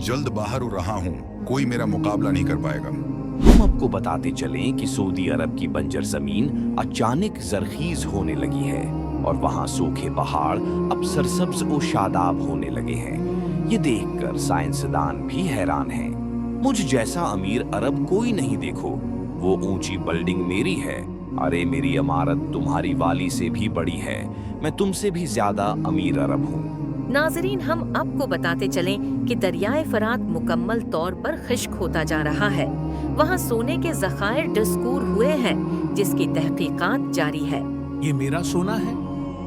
जल्द बाहर उड़ रहा हूँ, कोई मेरा मुकाबला नहीं कर पाएगा। हम आपको बताते चलें कि सऊदी अरब की बंजर जमीन अचानक जरखीज होने लगी है और वहाँ सूखे पहाड़ अब सरसब्ज और शादाब होने लगे हैं। ये देखकर साइंसदान भी हैरान हैं। मुझ जैसा अमीर अरब कोई नहीं देखो, वो ऊंची बिल्डिंग मेरी है। अरे मेरी इमारत तुम्हारी वाली से भी बड़ी है, मैं तुमसे भी ज्यादा अमीर अरब हूँ। नाजरीन, हम आपको बताते चलें कि दरियाए फरात मुकम्मल तौर पर खुश्क होता जा रहा है। वहाँ सोने के ज़खायर डिस्कूर हुए हैं, जिसकी तहकीकात जारी है। ये मेरा सोना है,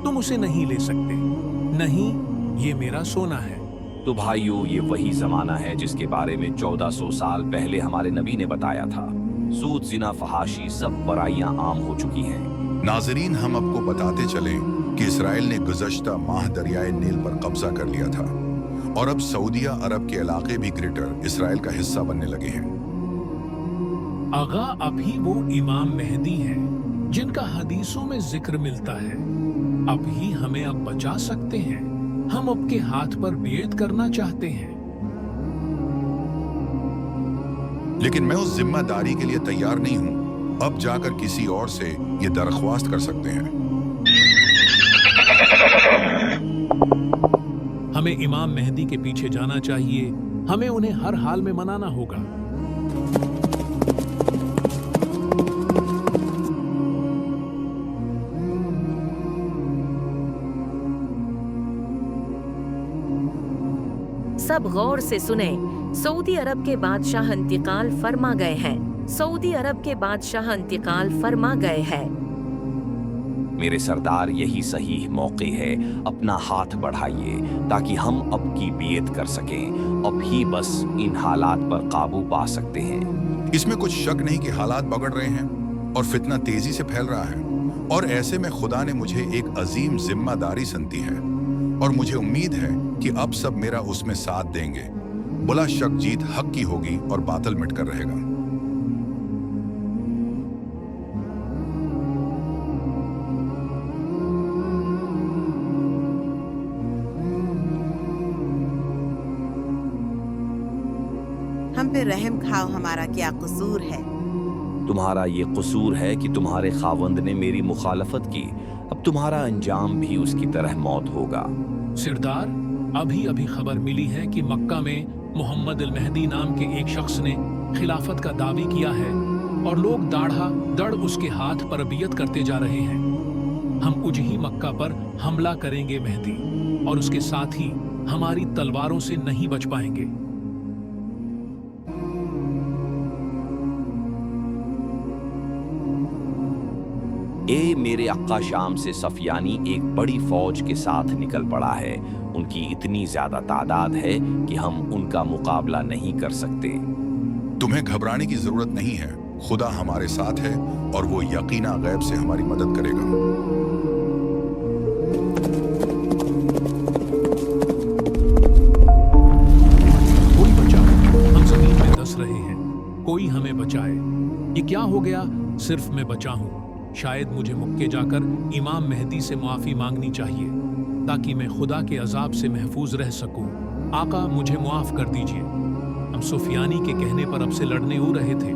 तुम उसे नहीं ले सकते। नहीं, ये मेरा सोना है। तो भाइयों, ये वही जमाना है जिसके बारे में 1400 साल पहले हमारे नबी ने बताया था। सूद, जिना, फहाशी सब बुराइयां आम हो चुकी हैं। नाजरीन, हम आपको बताते चलें कि इसराइल ने गुज़श्ता माह दरियाए नील पर कब्जा कर लिया था और अब सऊदिया अरब के इलाके भी ग्रेटर इसराइल का हिस्सा बनने लगे हैं। आगा अभी वो इमाम मेहदी हैं जिनका हदीसों में जिक्र मिलता है। अभी हमें अब बचा सकते हैं। हम आपके हाथ पर बेइत करना चाहते हैं। लेकिन मैं उस जिम्मेदारी के लिए तैयार नहीं हूं। अब जाकर किसी और से ये दरख्वास्त कर सकते हैं। हमें इमाम मेहदी के पीछे जाना चाहिए। हमें उन्हें हर हाल में मनाना होगा। सब गौर से सुने। सऊदी अरब के बादशाह इंतकाल फरमा गए हैं। सऊदी अरब के बादशाह इंतकाल फरमा गए हैं। मेरे सरदार, यही सही मौके है, अपना हाथ बढ़ाइए ताकि हम अब की बेइत कर सकें। अब ही बस इन हालात पर काबू पा सकते हैं। इसमें कुछ शक नहीं कि हालात बिगड़ रहे हैं और फितना तेजी से फैल रहा है, और ऐसे में खुदा ने मुझे एक अजीम जिम्मेदारी सौंपी है और मुझे उम्मीद है कि अब सब मेरा उसमें साथ देंगे। बुला शक जीत हक की होगी और बातिल मिटकर रहेगा। हम पे रहम खाओ, हमारा क्या कसूर है? तुम्हारा ये कसूर है कि तुम्हारे खावंद ने मेरी मुखालफत की। अब तुम्हारा अंजाम भी उसकी तरह मौत होगा। सिरदार, अभी अभी खबर मिली है कि मक्का में मोहम्मद अल मेहदी नाम के एक शख्स ने खिलाफत का दावी किया है और लोग दाढ़ा दड़ उसके हाथ पर बियत करते जा रहे हैं। हम कुछ ही मक्का पर हमला करेंगे मेहदी, और उसके साथ ही हमारी तलवारों से नहीं बच पाएंगे। ए मेरे अक्का शाम से सफियानी एक बड़ी फौज के साथ निकल पड़ा है। उनकी इतनी ज्यादा तादाद है कि हम उनका मुकाबला नहीं कर सकते। तुम्हें घबराने की जरूरत नहीं है। खुदा हमारे साथ है और वो यकीना गैब से हमारी मदद करेगा। कोई बचाओ, हम जमीन में धंस रहे हैं। कोई हमें बचाए। ये क्या हो गया? सिर्फ मैं बचा हूँ। शायद मुझे मुक्के जाकर इमाम मेहदी से माफी मांगनी चाहिए ताकि मैं खुदा के अजाब से महफूज रह सकूं। आका, मुझे मुआफ कर दीजिए। हम सुफियानी के कहने पर अब से लड़ने हो रहे थे,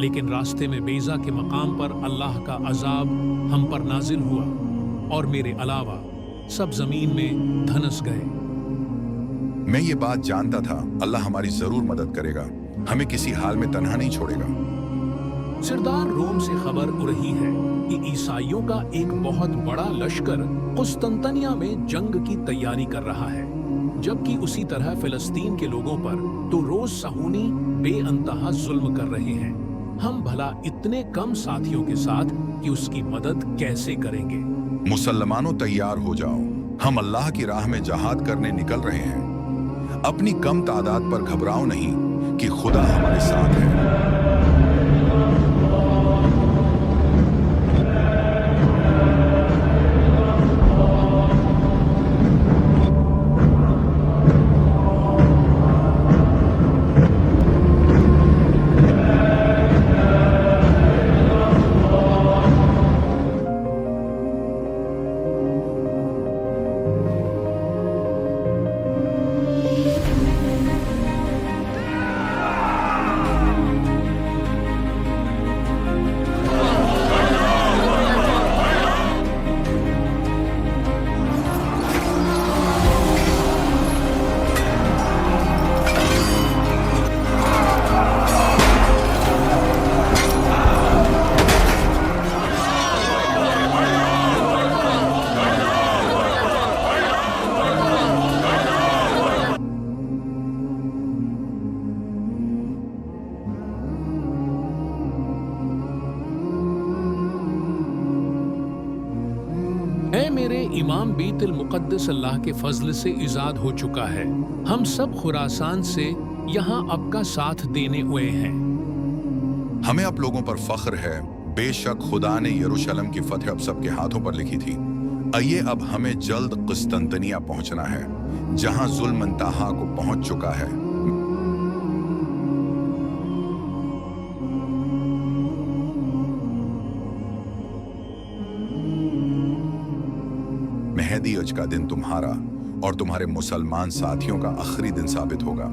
लेकिन रास्ते में बेजा के मकाम पर अल्लाह का अजाब हम पर नाजिल हुआ और मेरे अलावा सब जमीन में धंस गए। मैं ये बात जानता था, अल्लाह हमारी जरूर मदद करेगा, हमें किसी हाल में तन्हा नहीं छोड़ेगा। सिरदार, रोम से खबर उड़ रही है कि ईसाइयों का एक बहुत बड़ा लश्कर कुस्तंतनिया में जंग की तैयारी कर रहा है, जबकि उसी तरह फिलिस्तीन के लोगों पर तो रोज सहूनी बेअंतहा जुल्म कर रहे हैं। हम भला इतने कम साथियों के साथ कि उसकी मदद कैसे करेंगे? मुसलमानों, तैयार हो जाओ, हम अल्लाह की राह में जहाद करने निकल रहे हैं। अपनी कम तादाद पर घबराओ नहीं कि खुदा हमारे साथ है। اے میرے امام بیت المقدس اللہ کے فضل سے ایجاد ہو چکا ہے. ہم سب خراسان سے یہاں آپ کا ساتھ دینے ہوئے ہیں. ہمیں آپ لوگوں پر فخر ہے. بے شک خدا نے یروشلم کی فتح اب سب کے ہاتھوں پر لکھی تھی. آئیے اب ہمیں جلد قسطنطنیہ پہنچنا ہے جہاں ظلم انتہا کو پہنچ چکا ہے. مہدی اج کا دن تمہارا اور تمہارے مسلمان ساتھیوں کا آخری دن ثابت ہوگا.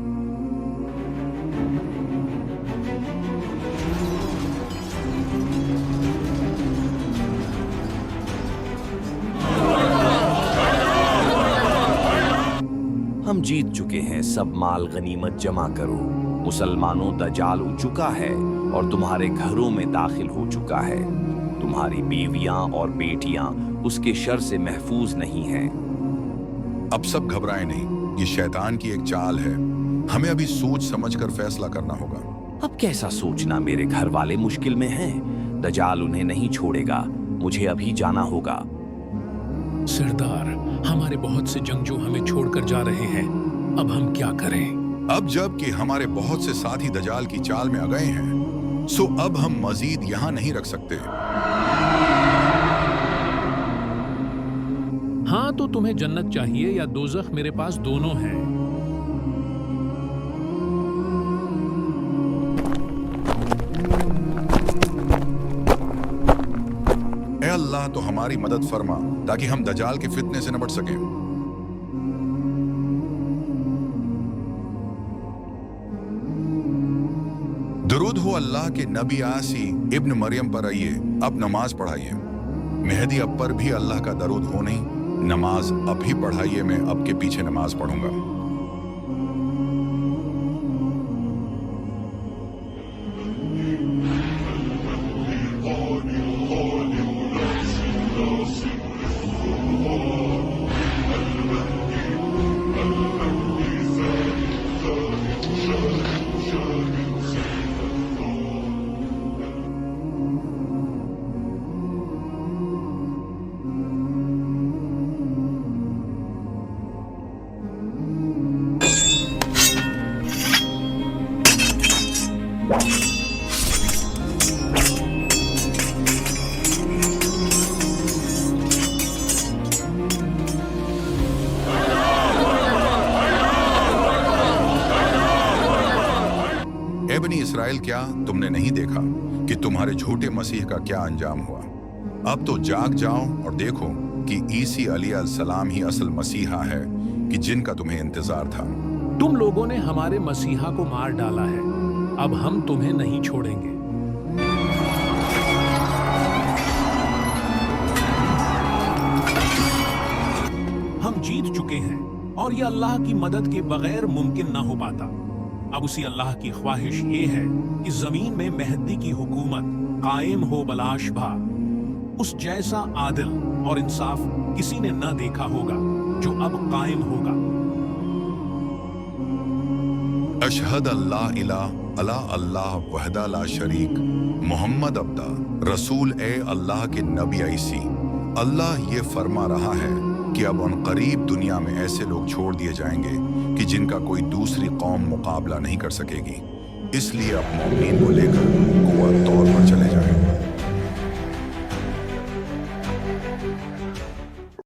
ہم جیت چکے ہیں. سب مال غنیمت جمع کرو. مسلمانوں دجال ہو چکا ہے اور تمہارے گھروں میں داخل ہو چکا ہے. تمہاری بیویاں اور بیٹیاں اس کے شر سے محفوظ نہیں ہیں. اب سب گھبرائیں نہیں. یہ شیطان کی ایک چال ہے. ہمیں ابھی سوچ سمجھ کر فیصلہ کرنا ہوگا. اب کیسا سوچنا؟ میرے گھر والے مشکل میں ہیں. دجال انہیں نہیں چھوڑے گا. مجھے ابھی جانا ہوگا. سردار، ہمارے بہت سے جنگجو ہمیں چھوڑ کر جا رہے ہیں. اب ہم کیا کریں؟ اب جب کہ ہمارے بہت سے ساتھی دجال کی چال میں آ گئے ہیں سو اب ہم مزید یہاں نہیں رکھ سکتے. ہاں تو تمہیں جنت چاہیے یا دوزخ؟ میرے پاس دونوں ہیں. اے اللہ تو ہماری مدد فرما تاکہ ہم دجال کے فتنے سے نمٹ سکیں. درود ہو اللہ کے نبی عیسی ابن مریم پر. آئیے اب نماز پڑھائیے. مہدی اب پر بھی اللہ کا درود ہو نہیں. نماز اب ہی پڑھائیے. میں اب کے پیچھے نماز پڑھوں گا. اے بنی اسرائیل، کیا تم نے نہیں دیکھا کہ تمہارے جھوٹے مسیح کا کیا انجام ہوا؟ اب تو جاگ جاؤ اور دیکھو کہ عیسی علیہ السلام ہی اصل مسیحا ہے کہ جن کا تمہیں انتظار تھا. تم لوگوں نے ہمارے مسیحا کو مار ڈالا ہے. اب ہم تمہیں نہیں چھوڑیں گے. ہم جیت چکے ہیں اور یہ اللہ کی مدد کے بغیر ممکن نہ ہو پاتا. اب اسی اللہ کی خواہش یہ ہے کہ زمین میں مہدی کی حکومت قائم ہو بلا شبہ. اس جیسا عادل اور انصاف کسی نے نہ دیکھا ہوگا جو اب قائم ہوگا. اشہد اللہ الہ الا اللہ وحدہ لا شریک محمد عبدہ رسول. اے اللہ کے نبی عیسی، اللہ یہ فرما رہا ہے کہ اب ان قریب دنیا میں ایسے لوگ چھوڑ دیے جائیں گے کہ جن کا کوئی دوسری قوم مقابلہ نہیں کر سکے گی. اس لیے اب مومنین کو لے کر قوت طور پر چلے جائیں.